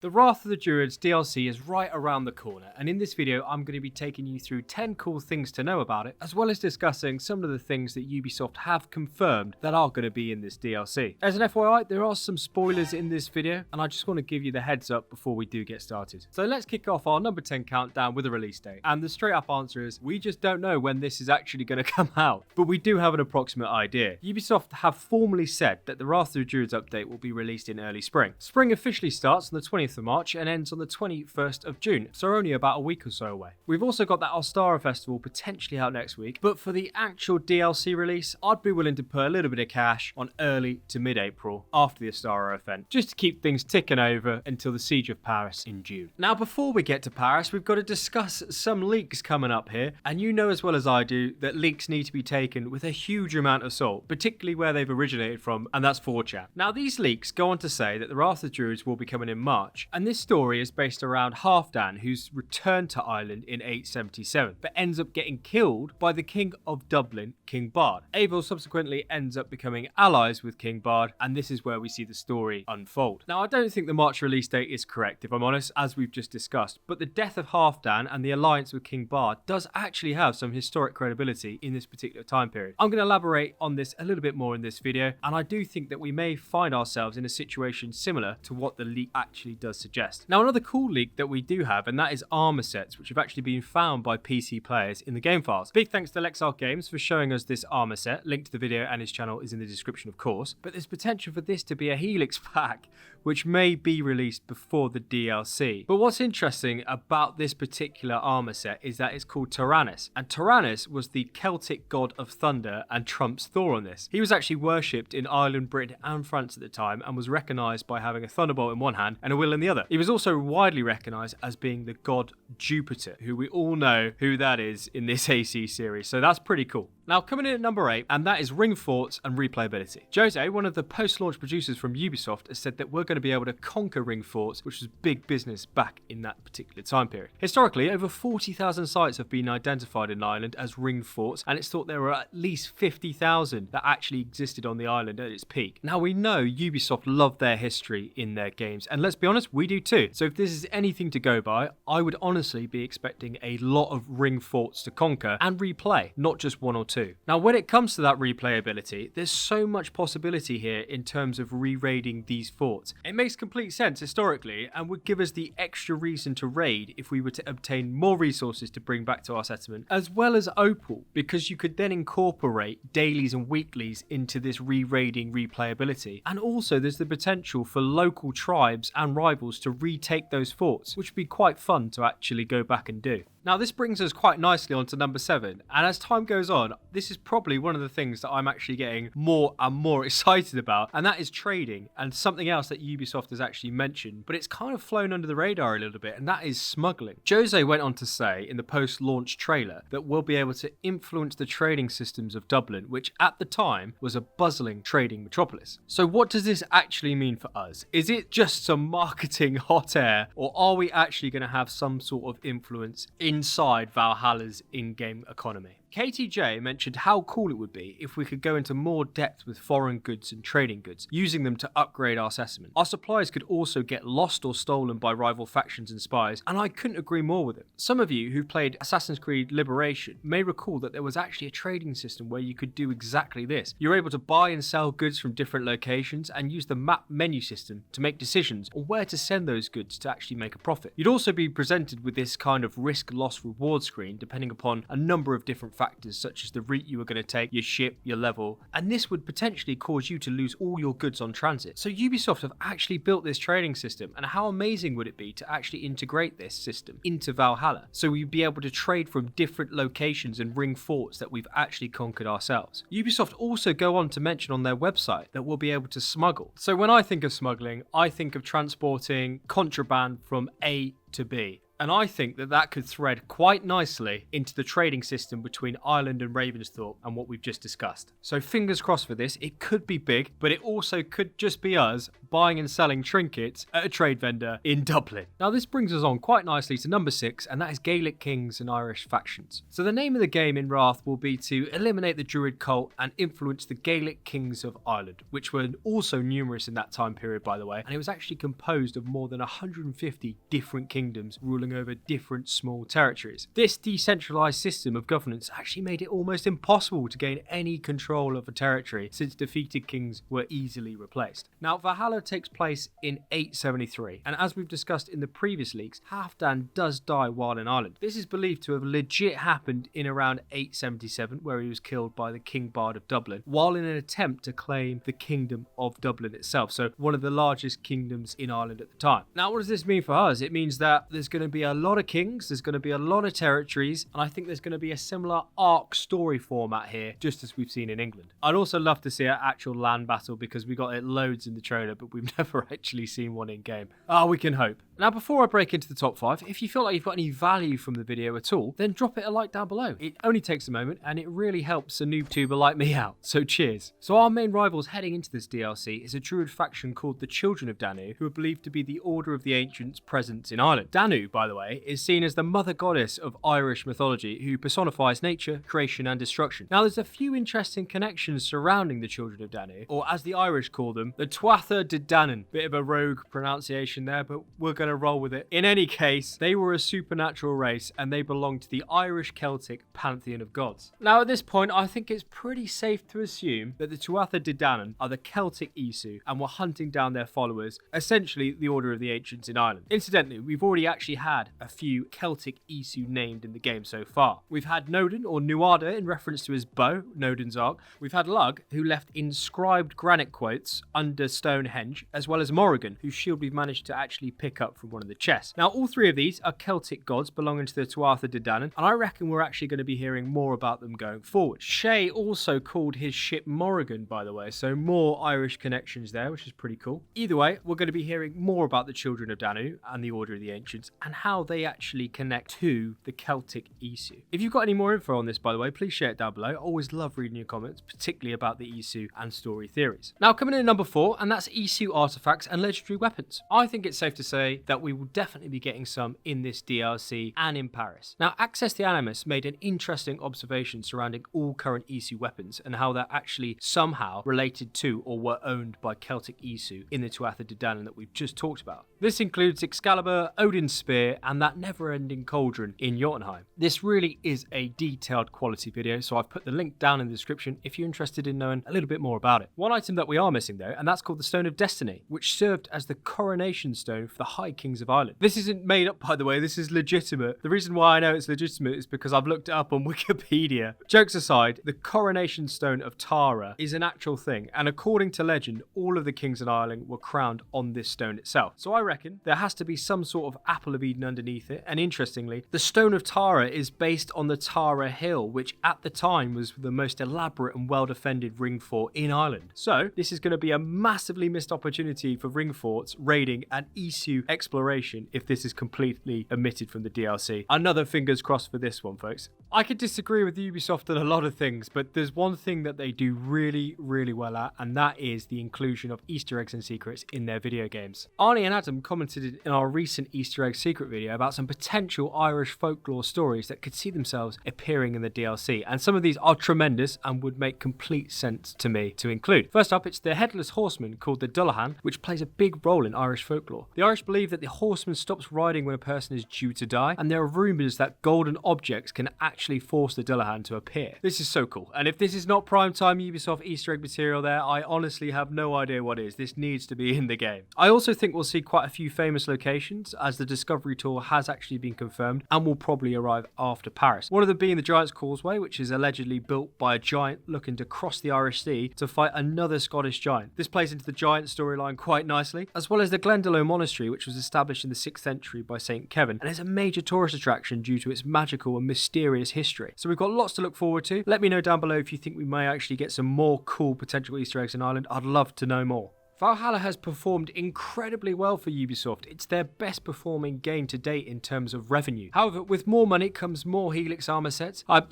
The Wrath of the Druids DLC is right around the corner, and in this video I'm going to be taking you through 10 cool things to know about it, as well as discussing some of the things that Ubisoft have confirmed that are going to be in this DLC. As an FYI, there are some spoilers in this video, and I just want to give you the heads up before we do get started. So let's kick off our number 10 countdown with a release date, and the straight up answer is we just don't know when this is actually going to come out, but we do have an approximate idea. Ubisoft have formally said that the Wrath of the Druids update will be released in early spring. Spring officially starts on the 20th of March and ends on the 21st of June, so only about a week or so away. We've also got that Ostara Festival potentially out next week, but for the actual DLC release, I'd be willing to put a little bit of cash on early to mid-April after the Ostara event, just to keep things ticking over until the Siege of Paris in June. Now, before we get to Paris, we've got to discuss some leaks coming up here, and you know as well as I do that leaks need to be taken with a huge amount of salt, particularly where they've originated from, and that's 4chan. Now, these leaks go on to say that the Wrath of the Druids will be coming in March, and this story is based around Halfdan, who's returned to Ireland in 877, but ends up getting killed by the King of Dublin, King Bard. Abel subsequently ends up becoming allies with King Bard, and this is where we see the story unfold. Now, I don't think the March release date is correct, if I'm honest, as we've just discussed, but the death of Halfdan and the alliance with King Bard does actually have some historic credibility in this particular time period. I'm going to elaborate on this a little bit more in this video, and I do think that we may find ourselves in a situation similar to what the leak actually does suggest. Now, another cool leak that we do have, and that is armor sets, which have actually been found by PC players in the game files. Big thanks to Lexar Games for showing us this armor set. Link to the video and his channel is in the description, of course. But there's potential for this to be a Helix pack, which may be released before the DLC. But what's interesting about this particular armor set is that it's called Tyrannus, and Tyrannus was the Celtic god of thunder and trumps Thor on this. He was actually worshipped in Ireland, Britain and France at the time, and was recognised by having a thunderbolt in one hand and a wheel in the other. He was also widely recognised as being the god Jupiter, who we all know who that is in this AC series, so that's pretty cool. Now, coming in at number 8, and that is ring forts and replayability. Jose, one of the post-launch producers from Ubisoft, has said that we're going to be able to conquer ring forts, which was big business back in that particular time period. Historically, over 40,000 sites have been identified in Ireland as ring forts, and it's thought there were at least 50,000 that actually existed on the island at its peak. Now, we know Ubisoft love their history in their games, and let's be honest, we do too. So if this is anything to go by, I would honestly be expecting a lot of ring forts to conquer and replay, not just one or two. Now, when it comes to that replayability, there's so much possibility here in terms of re-raiding these forts. It makes complete sense historically and would give us the extra reason to raid if we were to obtain more resources to bring back to our settlement, as well as Opal, because you could then incorporate dailies and weeklies into this re-raiding replayability. And also there's the potential for local tribes and rivals to retake those forts, which would be quite fun to actually go back and do. Now, this brings us quite nicely onto number 7, and as time goes on, this is probably one of the things that I'm actually getting more and more excited about, and that is trading, and something else that Ubisoft has actually mentioned, but it's kind of flown under the radar a little bit, and that is smuggling. Jose went on to say in the post-launch trailer that we'll be able to influence the trading systems of Dublin, which at the time was a bustling trading metropolis. So what does this actually mean for us? Is it just some marketing hot air, or are we actually going to have some sort of influence inside Valhalla's in-game economy? KTJ mentioned how cool it would be if we could go into more depth with foreign goods and trading goods, using them to upgrade our settlement. Our supplies could also get lost or stolen by rival factions and spies, and I couldn't agree more with it. Some of you who've played Assassin's Creed Liberation may recall that there was actually a trading system where you could do exactly this. You're able to buy and sell goods from different locations and use the map menu system to make decisions on where to send those goods to actually make a profit. You'd also be presented with this kind of risk-loss-reward screen depending upon a number of different factors such as the route you were going to take, your ship, your level, and this would potentially cause you to lose all your goods on transit. So Ubisoft have actually built this trading system, and how amazing would it be to actually integrate this system into Valhalla, so we'd be able to trade from different locations and ring forts that we've actually conquered ourselves. Ubisoft also go on to mention on their website that we'll be able to smuggle. So when I think of smuggling, I think of transporting contraband from A to B. And I think that that could thread quite nicely into the trading system between Ireland and Ravensthorpe and what we've just discussed. So fingers crossed for this. It could be big, but it also could just be us buying and selling trinkets at a trade vendor in Dublin. Now this brings us on quite nicely to number 6, and that is Gaelic kings and Irish factions. So the name of the game in Wrath will be to eliminate the Druid cult and influence the Gaelic kings of Ireland, which were also numerous in that time period, by the way, and it was actually composed of more than 150 different kingdoms ruling over different small territories. This decentralized system of governance actually made it almost impossible to gain any control of a territory, since defeated kings were easily replaced. Now Valhalla takes place in 873, and as we've discussed in the previous leaks, Halfdan does die while in Ireland. This is believed to have legit happened in around 877, where he was killed by the King Bard of Dublin, while in an attempt to claim the Kingdom of Dublin itself, so one of the largest kingdoms in Ireland at the time. Now what does this mean for us? It means that there's going to be a lot of kings, there's going to be a lot of territories, and I think there's going to be a similar arc story format here, just as we've seen in England. I'd also love to see an actual land battle, because we got it loads in the trailer, but we've never actually seen one in game. We can hope. Now before I break into the top 5, if you feel like you've got any value from the video at all, then drop it a like down below. It only takes a moment and it really helps a noob tuber like me out, so cheers. So our main rivals heading into this DLC is a Druid faction called the Children of Danu, who are believed to be the Order of the Ancients present in Ireland. Danu, by the way, is seen as the mother goddess of Irish mythology, who personifies nature, creation and destruction. Now there's a few interesting connections surrounding the Children of Danu, or as the Irish call them, the Tuatha De Danann. Bit of a rogue pronunciation there, but we're going to roll with it. In any case, they were a supernatural race and they belonged to the Irish Celtic pantheon of gods. Now at this point, I think it's pretty safe to assume that the Tuatha De Danann are the Celtic Isu and were hunting down their followers, essentially the Order of the Ancients in Ireland. Incidentally, we've already actually had a few Celtic Isu named in the game so far. We've had Nodin, or Nuada, in reference to his bow, Nodin's Ark. We've had Lug, who left inscribed granite quotes under Stonehenge, as well as Morrigan, whose shield we've managed to actually pick up from one of the chests. Now all three of these are Celtic gods belonging to the Tuatha De Danann, and I reckon we're actually going to be hearing more about them going forward. Shay also called his ship Morrigan, by the way, so more Irish connections there, which is pretty cool. Either way, we're going to be hearing more about the Children of Danu and the Order of the Ancients and how they actually connect to the Celtic Isu. If you've got any more info on this, by the way, please share it down below. I always love reading your comments, particularly about the Isu and story theories. Now coming in at number 4, and that's Isu artifacts and legendary weapons. I think it's safe to say that we will definitely be getting some in this DLC and in Paris. Now Access the Animus made an interesting observation surrounding all current Isu weapons and how they're actually somehow related to or were owned by Celtic Isu in the Tuatha De Danann that we've just talked about. This includes Excalibur, Odin's Spear, and that never-ending cauldron in Jotunheim. This really is a detailed quality video, so I've put the link down in the description if you're interested in knowing a little bit more about it. One item that we are missing though, and that's called the Stone of Destiny, which served as the coronation stone for the High Kings of Ireland. This isn't made up, by the way, this is legitimate. The reason why I know it's legitimate is because I've looked it up on Wikipedia. Jokes aside, the coronation stone of Tara is an actual thing, and according to legend, all of the kings in Ireland were crowned on this stone itself. So I reckon there has to be some sort of apple of Eden underneath it, and interestingly, the Stone of Tara is based on the Tara Hill, which at the time was the most elaborate and well-defended ring fort in Ireland. So this is going to be a massively missed opportunity for ring forts, raiding and Isu exploration if this is completely omitted from the DLC. Another fingers crossed for this one, folks. I could disagree with Ubisoft on a lot of things, but there's one thing that they do really, really well at, and that is the inclusion of Easter eggs and secrets in their video games. Arnie and Adam commented in our recent Easter egg secret video about some potential Irish folklore stories that could see themselves appearing in the DLC, and some of these are tremendous and would make complete sense to me to include. First up, it's the headless horseman called the Dullahan, which plays a big role in Irish folklore. The Irish believe that the horseman stops riding when a person is due to die, and there are rumours that golden objects can actually force the Dullahan to appear. This is so cool, and if this is not primetime Ubisoft Easter egg material there, I honestly have no idea what is. This needs to be in the game. I also think we'll see quite a few famous locations, as the Discovery Tour has actually been confirmed and will probably arrive after Paris. One of them being the Giant's Causeway, which is allegedly built by a giant looking to cross the Irish Sea to fight another Scottish giant. This plays into the giant storyline quite nicely, as well as the Glendalough Monastery, which was established in the 6th century by St. Kevin, and is a major tourist attraction due to its magical and mysterious history. So we've got lots to look forward to. Let me know down below if you think we may actually get some more cool potential Easter eggs in Ireland. I'd love to know more. Valhalla has performed incredibly well for Ubisoft. It's their best performing game to date in terms of revenue. However, with more money comes more Helix armor sets. I'm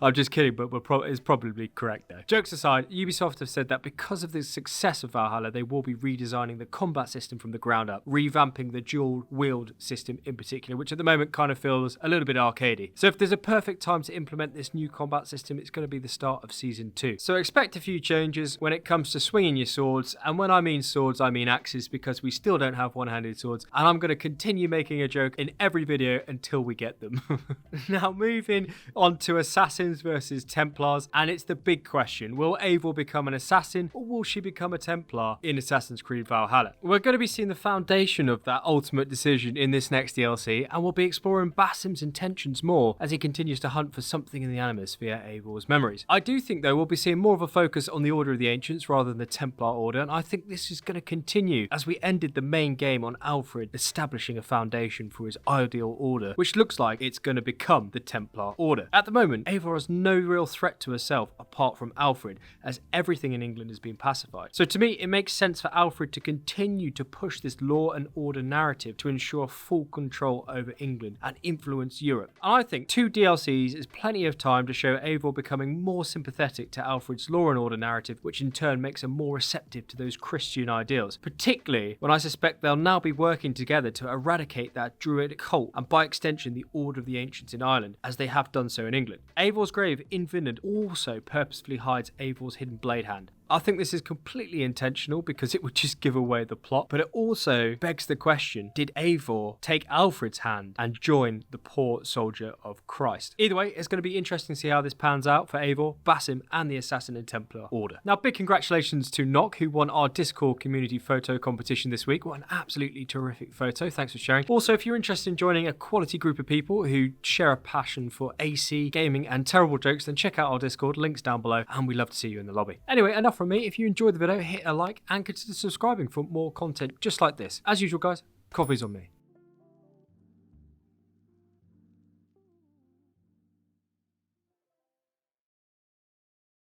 I'm just kidding, but it's probably correct though. Jokes aside, Ubisoft have said that because of the success of Valhalla, they will be redesigning the combat system from the ground up, revamping the dual wield system in particular, which at the moment kind of feels a little bit arcadey. So if there's a perfect time to implement this new combat system, it's going to be the start of Season 2. So expect a few changes when it comes to swinging your swords, and when I mean swords, I mean axes, because we still don't have one-handed swords, and I'm going to continue making a joke in every video until we get them. Now moving on to Assassins versus Templars, and it's the big question: will Eivor become an assassin, or will she become a Templar in Assassin's Creed Valhalla? We're going to be seeing the foundation of that ultimate decision in this next DLC, and we'll be exploring Basim's intentions more as he continues to hunt for something in the Animus via Eivor's memories. I do think though we'll be seeing more of a focus on the Order of the Ancients rather than the Templar Order, and I think this is going to continue as we ended the main game on Alfred establishing a foundation for his ideal order, which looks like it's going to become the Templar Order. At the moment, Eivor has no real threat to herself apart from Alfred, as everything in England has been pacified. So to me, it makes sense for Alfred to continue to push this law and order narrative to ensure full control over England and influence Europe. And I think 2 DLCs is plenty of time to show Eivor becoming more sympathetic to Alfred's law and order narrative, which in turn makes her more receptive to those Christian ideals, particularly when I suspect they'll now be working together to eradicate that Druid cult and by extension the Order of the Ancients in Ireland, as they have done so in England. Eivor's grave in Vinland also purposefully hides Eivor's hidden blade hand. I think this is completely intentional because it would just give away the plot, but it also begs the question, did Eivor take Alfred's hand and join the poor soldier of Christ? Either way, it's going to be interesting to see how this pans out for Eivor, Basim and the Assassin and Templar Order. Now, big congratulations to Nock, who won our Discord community photo competition this week. What an absolutely terrific photo. Thanks for sharing. Also, if you're interested in joining a quality group of people who share a passion for AC, gaming and terrible jokes, then check out our Discord, links down below, and we'd love to see you in the lobby. Anyway, enough from me. If you enjoyed the video, hit a like and consider subscribing for more content just like this. As usual guys, coffee's on me.